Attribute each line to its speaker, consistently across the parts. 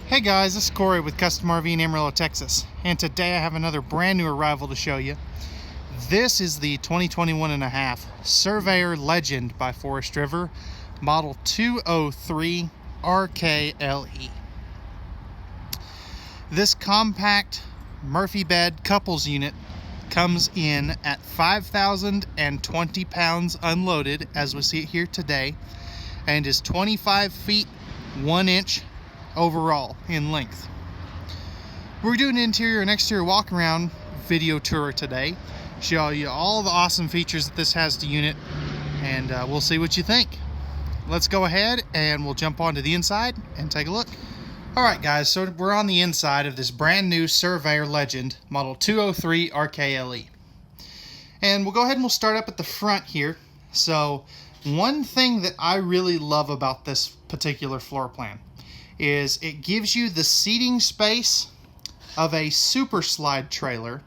Speaker 1: Hey guys, this is Corey with Custom RV in Amarillo, Texas, and today I have another brand new arrival to show you. This is the 2021.5 Surveyor Legend by Forest River, model 203 RKLE. This compact Murphy bed couples unit comes in at 5,020 pounds unloaded, as we see it here today, and is 25 feet 1 inch overall in length. We're doing an interior and exterior walk around video tour today, show you all the awesome features that this has to unit, and we'll see what you think. Let's go ahead and we'll jump onto the inside and take a look. Alright guys, so we're on the inside of this brand new Surveyor Legend model 203 RKLE, and we'll go ahead and we'll start up at the front here. So one thing that I really love about this particular floor plan is it gives you the seating space of a super slide trailer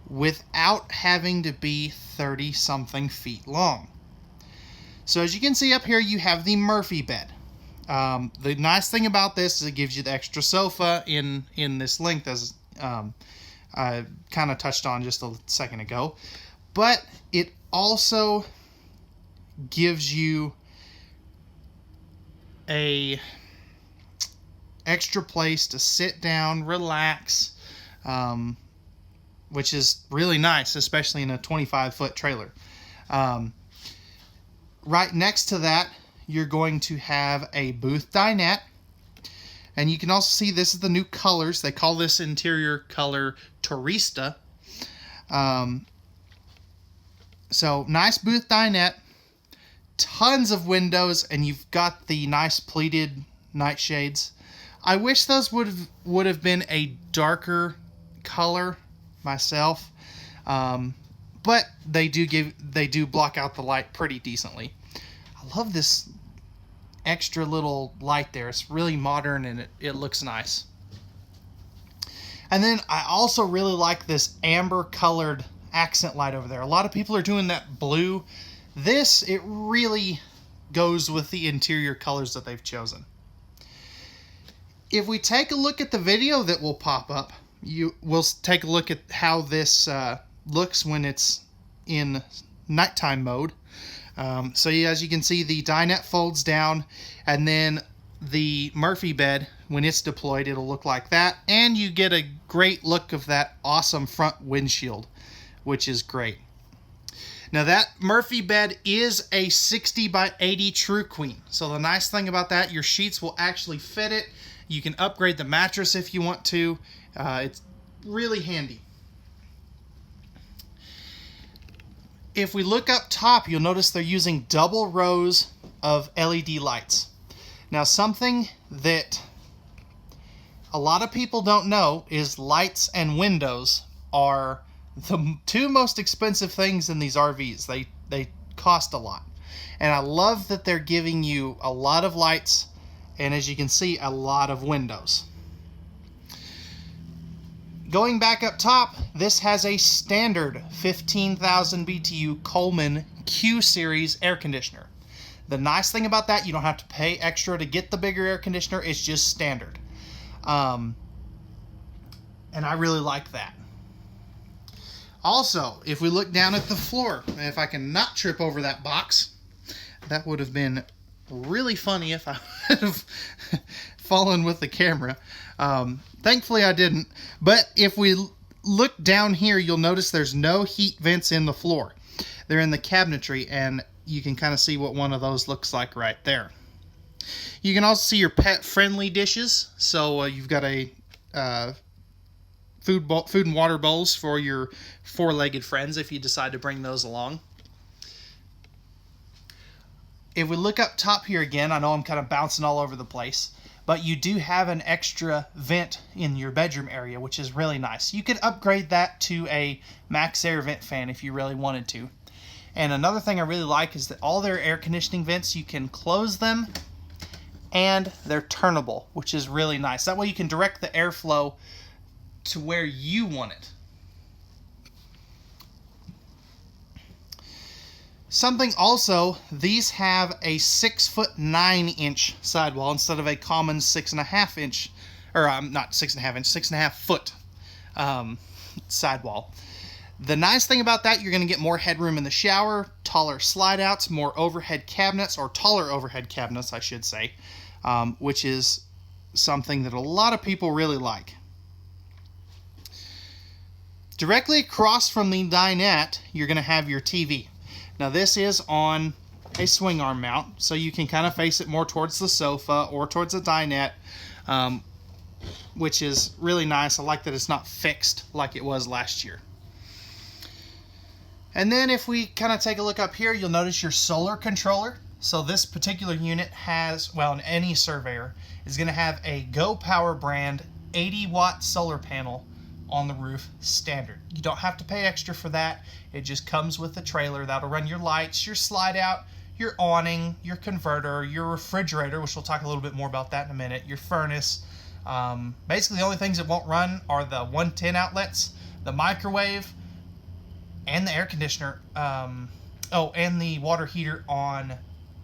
Speaker 1: without having to be 30 something feet long. So as you can see up here, you have the Murphy bed. The nice thing about this is it gives you the extra sofa in this length, as I kind of touched on just a second ago, but it also gives you a extra place to sit down, relax, which is really nice, especially in a 25-foot trailer. Right next to that, you're going to have a booth dinette, and you can also see this is the new colors. They call this interior color Turista. So nice booth dinette, tons of windows, and you've got the nice pleated nightshades. I wish those would have been a darker color myself, but they do block out the light pretty decently. I love this extra little light there. It's really modern and it looks nice. And then I also really like this amber colored accent light over there. A lot of people are doing that blue. It really goes with the interior colors that they've chosen. If we take a look at the video that will pop up, we'll take a look at how this looks when it's in nighttime mode. So as you can see, the dinette folds down, and then the Murphy bed, when it's deployed, it'll look like that, and you get a great look of that awesome front windshield, which is great. Now that Murphy bed is a 60 by 80 True Queen. So the nice thing about that, your sheets will actually fit it. You can upgrade the mattress if you want to. It's really handy. If we look up top, you'll notice they're using double rows of LED lights. Now something that a lot of people don't know is lights and windows are the two most expensive things in these RVs. They cost a lot. And I love that they're giving you a lot of lights, and as you can see, a lot of windows. Going back up top, this has a standard 15,000 BTU Coleman Q Series air conditioner. The nice thing about that, you don't have to pay extra to get the bigger air conditioner. It's just standard. And I really like that. Also, if we look down at the floor, and if I can not trip over that box, that would have been really funny if I would have fallen with the camera. Thankfully I didn't, but if we look down here, you'll notice there's no heat vents in the floor. They're in the cabinetry, and you can kind of see what one of those looks like right there. You can also see your pet friendly dishes. So you've got a food and water bowls for your four-legged friends if you decide to bring those along. If we look up top here again, I know I'm kind of bouncing all over the place, but you do have an extra vent in your bedroom area, which is really nice. You could upgrade that to a max air vent fan if you really wanted to. And another thing I really like is that all their air conditioning vents, you can close them and they're turnable, which is really nice. That way you can direct the airflow to where you want it. Something also, these have a 6'9" sidewall instead of a common 6.5 inch, or not 6.5 inch, 6.5 foot sidewall. The nice thing about that, you're going to get more headroom in the shower, taller slide outs, more overhead cabinets, or taller overhead cabinets, I should say, which is something that a lot of people really like. Directly across from the dinette, you're going to have your TV. Now this is on a swing arm mount, so you can kind of face it more towards the sofa or towards the dinette, which is really nice. I like that it's not fixed like it was last year. And then if we kind of take a look up here, you'll notice your solar controller. So this particular unit has, well, in any Surveyor, is going to have a Go Power brand 80-watt solar panel on the roof standard. You don't have to pay extra for that. It just comes with the trailer. That'll run your lights, your slide out, your awning, your converter, your refrigerator, which we'll talk a little bit more about that in a minute, your furnace. Basically the only things that won't run are the 110 outlets, the microwave, and the air conditioner. And the water heater on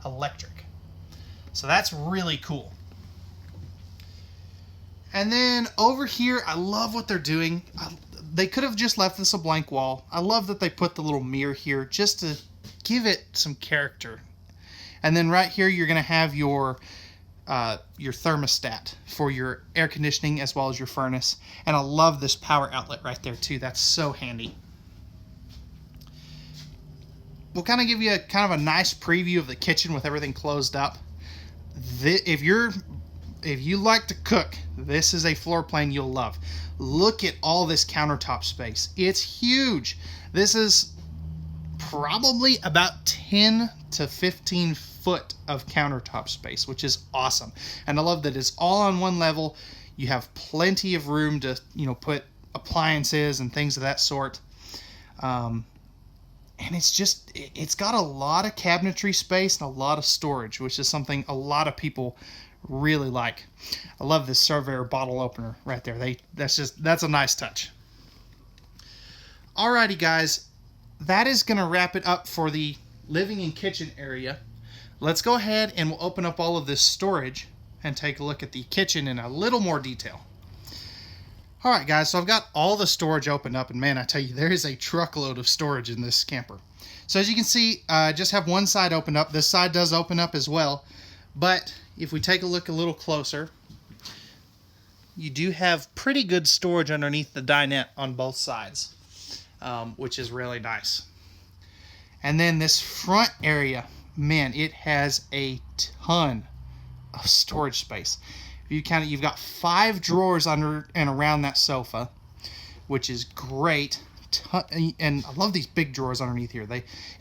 Speaker 1: electric. So that's really cool. And then over here, I love what they're doing. They could have just left this a blank wall. I love that they put the little mirror here just to give it some character. And then right here, you're going to have your thermostat for your air conditioning as well as your furnace. And I love this power outlet right there too. That's so handy. We'll kind of give you a nice preview of the kitchen with everything closed up. If you like to cook, this is a floor plan you'll love. Look at all this countertop space. It's huge. This is probably about 10 to 15 foot of countertop space, which is awesome. And I love that it's all on one level. You have plenty of room to, put appliances and things of that sort. And it's got a lot of cabinetry space and a lot of storage, which is something a lot of people really like. I love this Surveyor bottle opener right there. That's a nice touch. Alrighty guys, that is going to wrap it up for the living and kitchen area. Let's go ahead and we'll open up all of this storage and take a look at the kitchen in a little more detail. Alright guys, so I've got all the storage opened up, and man, I tell you, there is a truckload of storage in this camper. So as you can see, I just have one side opened up. This side does open up as well, but if we take a look a little closer, you do have pretty good storage underneath the dinette on both sides, which is really nice. And then this front area, man, it has a ton of storage space. You've got 5 drawers under and around that sofa, which is great. And I love these big drawers underneath here.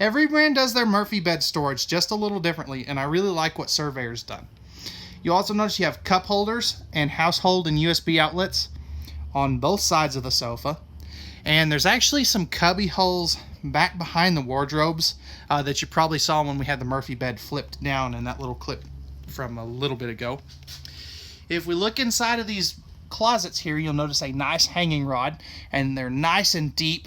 Speaker 1: Every brand does their Murphy bed storage just a little differently, and I really like what Surveyor's done. You also notice you have cup holders and household and USB outlets on both sides of the sofa. And there's actually some cubby holes back behind the wardrobes that you probably saw when we had the Murphy bed flipped down in that little clip from a little bit ago. If we look inside of these closets here, you'll notice a nice hanging rod, and they're nice and deep.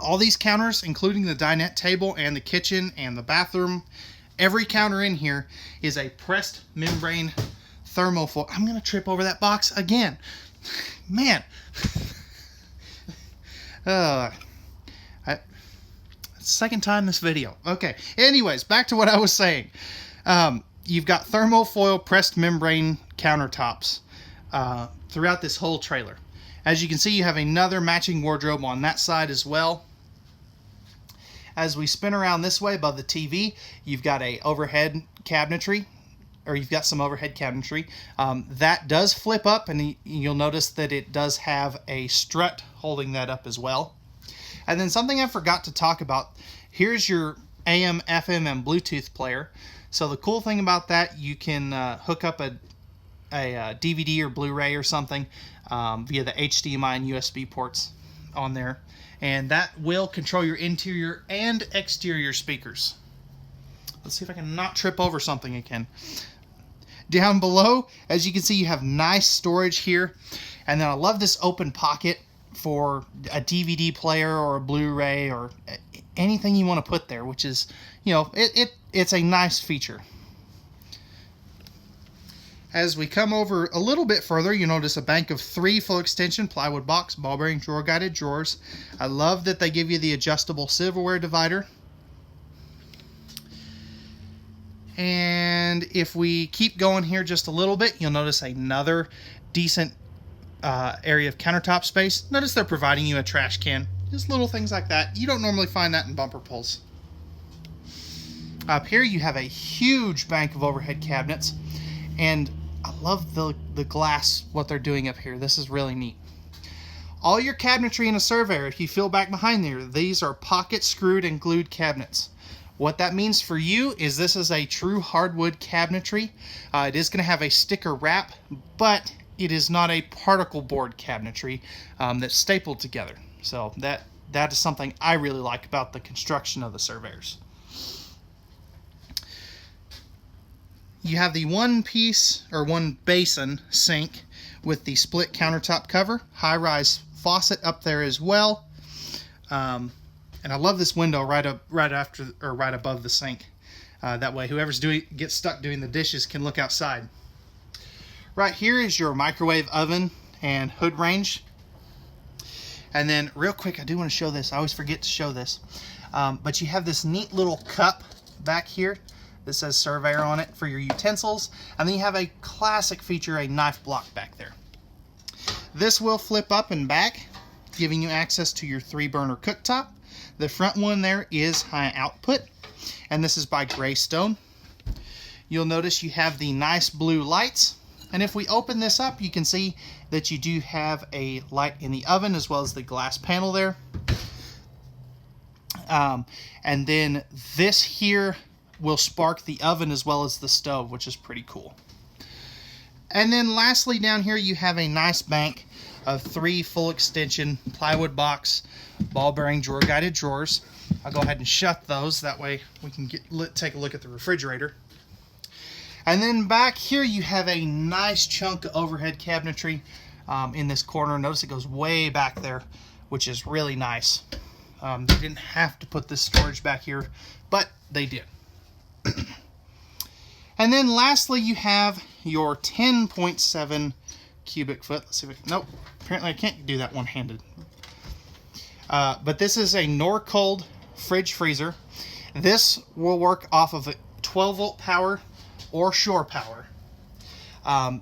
Speaker 1: All these counters, including the dinette table and the kitchen and the bathroom, every counter in here is a pressed membrane thermofoil. I'm going to trip over that box again. Man. Second time this video. Okay. Anyways, back to what I was saying. You've got thermofoil pressed membrane countertops throughout this whole trailer. As you can see, you have another matching wardrobe on that side as well. As we spin around this way above the TV, you've got a overhead cabinetry, or you've got some overhead cabinetry. That does flip up, and you'll notice that it does have a strut holding that up as well. And then something I forgot to talk about, here's your AM, FM, and Bluetooth player. So the cool thing about that, you can hook up a DVD or Blu-ray or something via the HDMI and USB ports on there. And that will control your interior and exterior speakers. Let's see if I can not trip over something again. Down below, as you can see, you have nice storage here. And then I love this open pocket for a DVD player or a Blu-ray or anything you want to put there, which is, you know, it's a nice feature. As we come over a little bit further, you notice a bank of 3 full extension plywood box, ball bearing drawer guided drawers. I love that they give you the adjustable silverware divider. And if we keep going here just a little bit, you'll notice another decent area of countertop space. Notice they're providing you a trash can. Just little things like that. You don't normally find that in bumper pulls. Up here you have a huge bank of overhead cabinets. And I love the glass, what they're doing up here. This is really neat. All your cabinetry in a Surveyor, if you feel back behind there, these are pocket screwed and glued cabinets. What that means for you is this is a true hardwood cabinetry. It is going to have a sticker wrap, but it is not a particle board cabinetry that's stapled together. So that is something I really like about the construction of the Surveyors. You have the one piece or one basin sink with the split countertop cover, high-rise faucet up there as well. And I love this window right above the sink. That way whoever's gets stuck doing the dishes can look outside. Right here is your microwave oven and hood range. And then real quick, I do want to show this. I always forget to show this. But you have this neat little cup back here that says Surveyor on it for your utensils. And then you have a classic feature, a knife block back there. This will flip up and back, giving you access to your 3-burner cooktop. The front one there is high output, and this is by Greystone. You'll notice you have the nice blue lights, and if we open this up, you can see that you do have a light in the oven as well as the glass panel there. And then this here will spark the oven as well as the stove, which is pretty cool. And then lastly, down here you have a nice bank of 3 full extension plywood box ball bearing drawer guided drawers. I'll go ahead and shut those, that way we can take a look at the refrigerator. And then back here you have a nice chunk of overhead cabinetry in this corner. Notice it goes way back there, which is really nice. They didn't have to put this storage back here, but they did. And then lastly you have your 10.7 cubic foot. Let's see if nope, apparently I can't do that one-handed. But this is a Norcold fridge freezer. This will work off of a 12-volt power or shore power.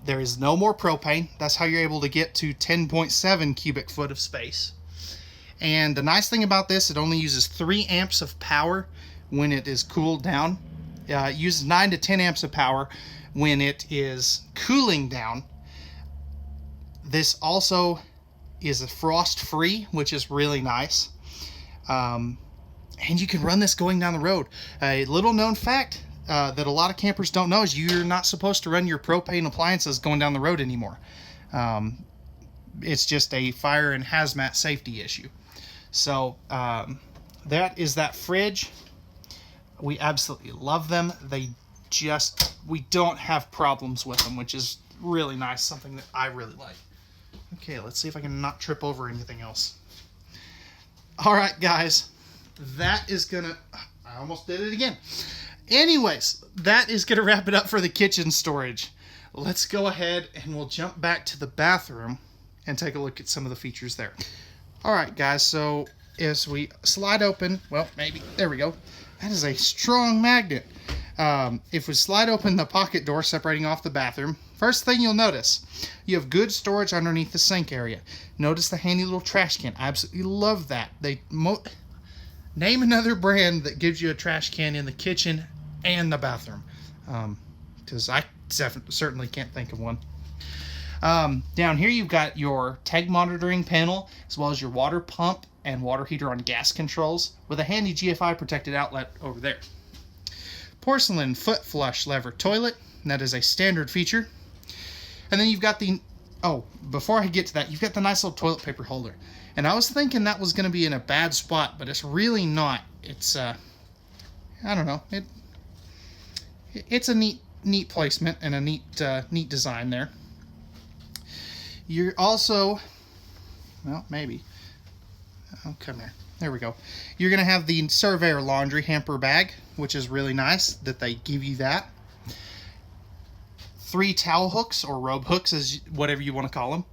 Speaker 1: There is no more propane. That's how you're able to get to 10.7 cubic foot of space. And the nice thing about this, it only uses 3 amps of power when it is cooled down. It uses 9 to 10 amps of power when it is cooling down. This also is a frost-free, which is really nice. And you can run this going down the road. A little known fact that a lot of campers don't know is you're not supposed to run your propane appliances going down the road anymore. It's just a fire and hazmat safety issue. So that is that fridge. We absolutely love them. We don't have problems with them, which is really nice, something that I really like. Okay, let's see if I can not trip over anything else. All right, guys, that is gonna, I almost did it again. Anyways, that is gonna wrap it up for the kitchen storage. Let's go ahead and we'll jump back to the bathroom and take a look at some of the features there. All right, guys, so as we slide open, well, maybe, there we go. That is a strong magnet. If we slide open the pocket door separating off the bathroom, first thing you'll notice, you have good storage underneath the sink area. Notice the handy little trash can. I absolutely love that. Name another brand that gives you a trash can in the kitchen and the bathroom, because I certainly can't think of one. Down here you've got your tag monitoring panel as well as your water pump and water heater on gas controls with a handy GFI protected outlet over there. Porcelain foot flush lever toilet, and that is a standard feature. And then you've got before I get to that, you've got the nice little toilet paper holder. And I was thinking that was going to be in a bad spot, but it's really not. It's, I don't know. It's a neat placement and a neat design there. You're also, well, maybe. Oh, come here. There we go. You're going to have the Surveyor laundry hamper bag, which is really nice that they give you that. 3 towel hooks or robe hooks, as whatever you want to call them.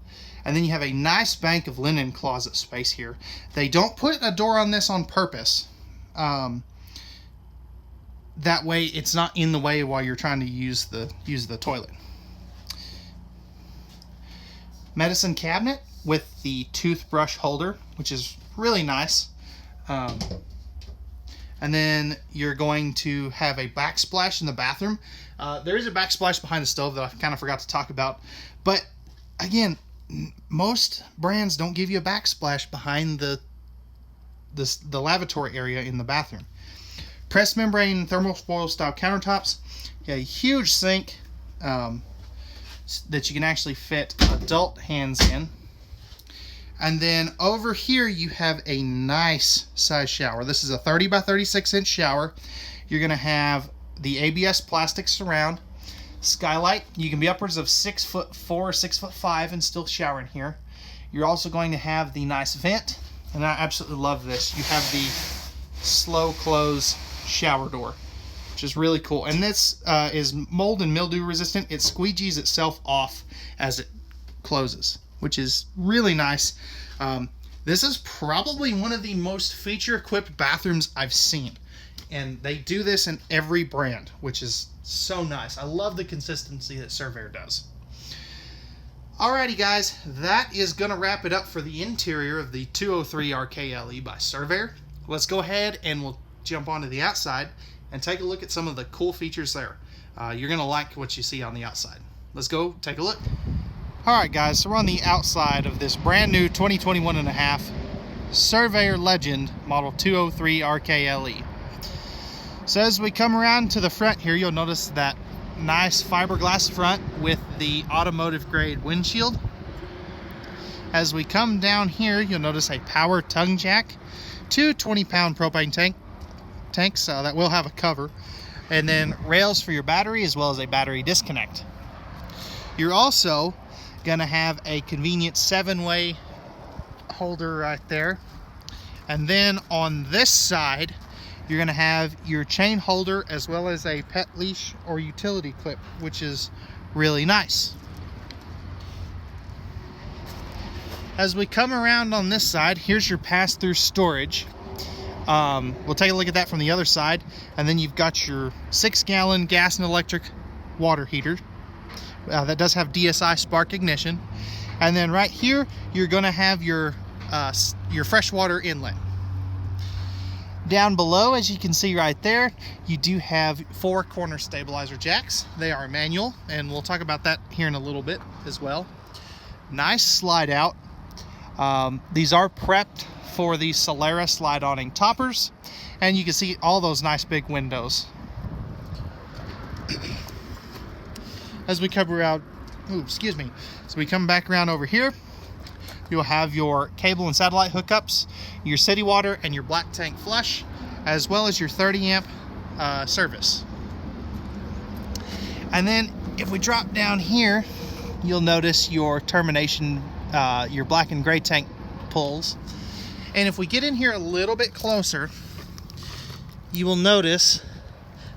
Speaker 1: And then you have a nice bank of linen closet space here. They don't put a door on this on purpose. That way it's not in the way while you're trying to use the toilet. Medicine cabinet with the toothbrush holder, which is really nice. And then you're going to have a backsplash in the bathroom. There is a backsplash behind the stove that I kind of forgot to talk about. But again, most brands don't give you a backsplash behind the lavatory area in the bathroom. Pressed membrane thermal foil style countertops. A huge sink that you can actually fit adult hands in. And then over here you have a nice size shower. This is a 30 by 36 inch shower. You're going to have the ABS plastic surround, skylight. You can be upwards of 6'4" or 6'5" and still shower in here. You're also going to have the nice vent, and I absolutely love this. You have the slow close shower door, which is really cool. And this is mold and mildew resistant. It squeegees itself off as it closes, which is really nice. This is probably one of the most feature-equipped bathrooms I've seen. And they do this in every brand, which is so nice. I love the consistency that Surveyor does. Alrighty guys, that is going to wrap it up for the interior of the 203 RKLE by Surveyor. Let's go ahead and we'll jump onto the outside and take a look at some of the cool features there. You're going to like what you see on the outside. Let's go take a look. Alright guys, so we're on the outside of this brand new 2021.5 Surveyor Legend Model 203 RKLE. So as we come around to the front here, you'll notice that nice fiberglass front with the automotive grade windshield. As we come down here, you'll notice a power tongue jack, 2 20-pound propane tanks that will have a cover, and then rails for your battery as well as a battery disconnect. You're also going to have a convenient 7-way holder right there. And then on this side, you're going to have your chain holder as well as a pet leash or utility clip, which is really nice. As we come around on this side, here's your pass-through storage. We'll take a look at that from the other side. And then you've got your 6-gallon gas and electric water heater. That does have DSI spark ignition. And then right here, you're going to have your freshwater inlet. Down below, as you can see right there, you do have 4 corner stabilizer jacks. They are manual, and we'll talk about that here in a little bit as well. Nice slide out. These are prepped for the Solera slide awning toppers, and you can see all those nice big windows. As we come around, so we come back around over here, you'll have your cable and satellite hookups, your city water, and your black tank flush, as well as your 30 amp service. And then if we drop down here, you'll notice your termination, your black and gray tank pulls. And if we get in here a little bit closer, you will notice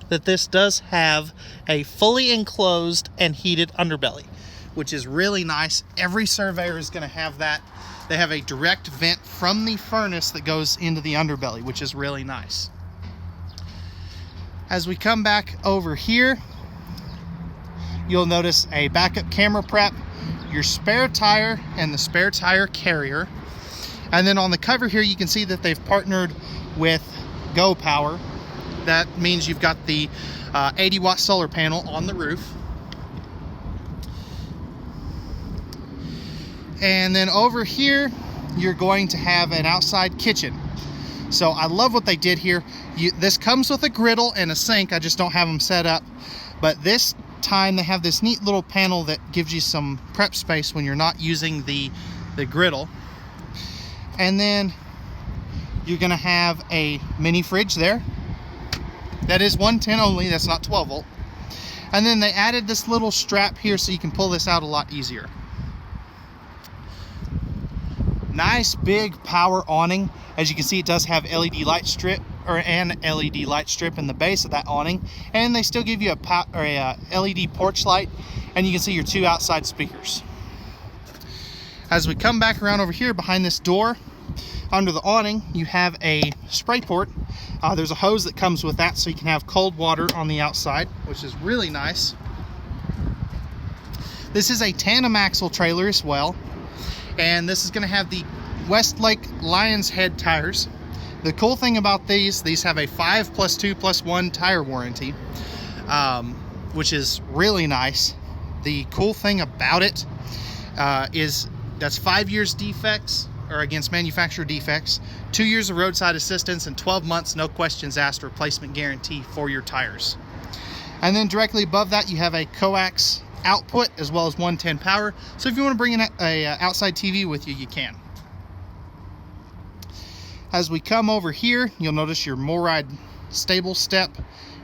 Speaker 1: that this does have a fully enclosed and heated underbelly, which is really nice. Every Surveyor is going to have that. They have a direct vent from the furnace that goes into the underbelly, which is really nice. As we come back over here, you'll notice a backup camera prep, your spare tire, and the spare tire carrier. And then on the cover here, you can see that they've partnered with Go Power. That means you've got the 80-watt solar panel on the roof. And then over here, you're going to have an outside kitchen. So I love what they did here. This comes with a griddle and a sink. I just don't have them set up. But this time they have this neat little panel that gives you some prep space when you're not using the griddle. And then you're going to have a mini fridge there. That is 110 only, that's not 12 volt. And then they added this little strap here so you can pull this out a lot easier. Nice big power awning. As you can see, it does have LED light strip, or an LED light strip in the base of that awning, and they still give you a LED porch light, and you can see your 2 outside speakers. As we come back around over here behind this door, under the awning, you have a spray port. There's a hose that comes with that, so you can have cold water on the outside, which is really nice. This is a tandem axle trailer as well, and this is going to have the Westlake Lion's Head tires. The cool thing about these have a 5+2+1 tire warranty, which is really nice. The cool thing about it is that's 5 years defects, or against manufacturer defects, 2 years of roadside assistance, and 12 months no questions asked replacement guarantee for your tires. And then directly above that, you have a coax output as well as 110 power. So if you want to bring an outside TV with you, you can. As we come over here, you'll notice your MORryde stable step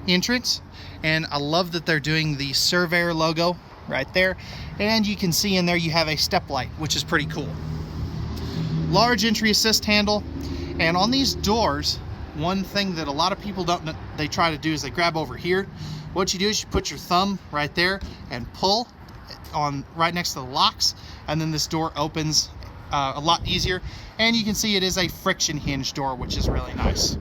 Speaker 1: entrance, and I love that they're doing the Surveyor logo right there, and you can see in there you have a step light, which is pretty cool. Large entry assist handle, and on these doors, one thing that a lot of people don't, they try to do is they grab over here. What you do is you put your thumb right there and pull on right next to the locks, and then this door opens a lot easier. And you can see it is a friction hinge door, which is really nice.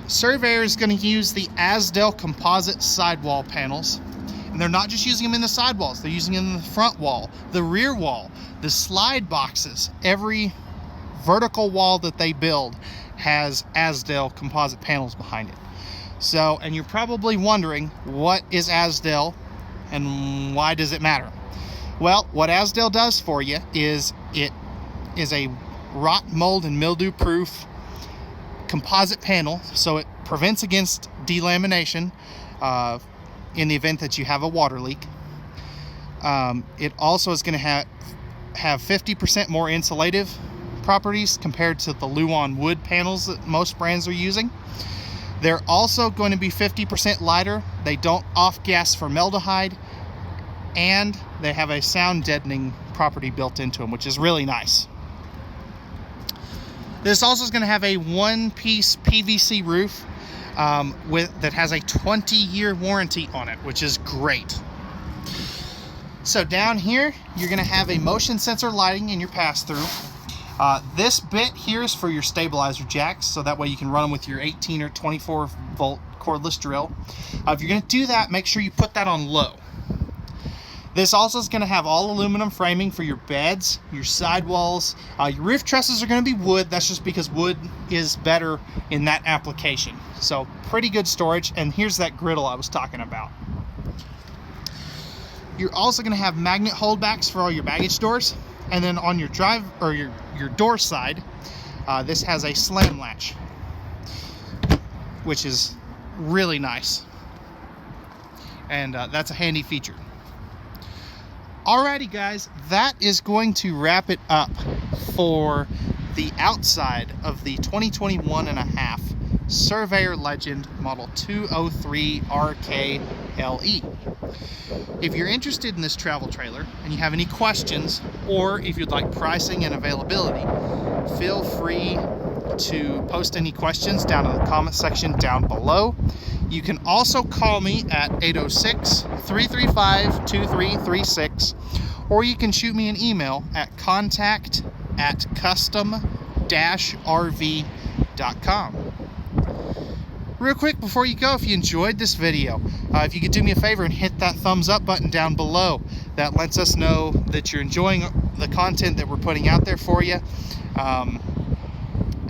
Speaker 1: Surveyor is going to use the Azdel composite sidewall panels, and they're not just using them in the sidewalls, they're using them in the front wall, the rear wall, the slide boxes. Every vertical wall that they build has Azdel composite panels behind it. So, and you're probably wondering, what is Azdel and why does it matter? Well, what Azdel does for you is it is a rot, mold, and mildew proof composite panel, so it prevents against delamination in the event that you have a water leak. It also is going to have 50% more insulative properties compared to the Luan wood panels that most brands are using. They're also going to be 50% lighter. They don't off-gas formaldehyde, and they have a sound deadening property built into them, which is really nice. This also is going to have a one-piece PVC roof that has a 20-year warranty on it, which is great. So down here, you're going to have a motion sensor lighting in your pass-through. This bit here is for your stabilizer jacks, so that way you can run them with your 18 or 24 volt cordless drill. If you're going to do that, make sure you put that on low. This also is going to have all aluminum framing for your beds, your sidewalls. Your roof trusses are going to be wood. That's just because wood is better in that application. So pretty good storage. And here's that griddle I was talking about. You're also going to have magnet holdbacks for all your baggage doors. And then on your drive or your door side, this has a slam latch, which is really nice. And that's a handy feature. Alrighty guys, that is going to wrap it up for the outside of the 2021.5 Surveyor Legend Model 203 RKLE. If you're interested in this travel trailer and you have any questions, or if you'd like pricing and availability, feel free to post any questions down in the comment section down below. You can also call me at 806-335-2336, or you can shoot me an email at contact@custom-rv.com. Real quick before you go, if you enjoyed this video, if you could do me a favor and hit that thumbs up button down below. That lets us know that you're enjoying the content that we're putting out there for you.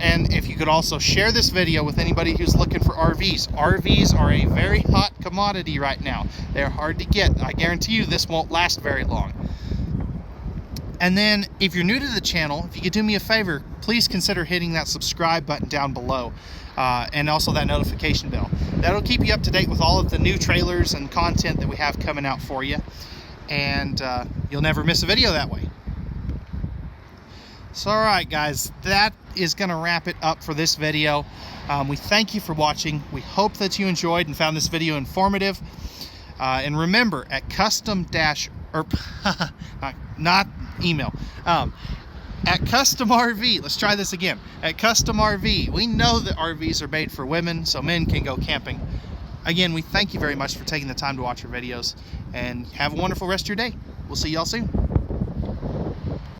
Speaker 1: And if you could also share this video with anybody who's looking for RVs. RVs are a very hot commodity right now. They're hard to get. I guarantee you this won't last very long. And then if you're new to the channel, if you could do me a favor, please consider hitting that subscribe button down below. And also that notification bell. That'll keep you up to date with all of the new trailers and content that we have coming out for you. And you'll never miss a video that way. So alright guys, that is going to wrap it up for this video. We thank you for watching. We hope that you enjoyed and found this video informative. And remember, at custom-rv.com or not email. At Custom RV, let's try this again. At Custom RV, we know that RVs are made for women, so men can go camping. Again, we thank you very much for taking the time to watch our videos, and have a wonderful rest of your day. We'll see y'all soon.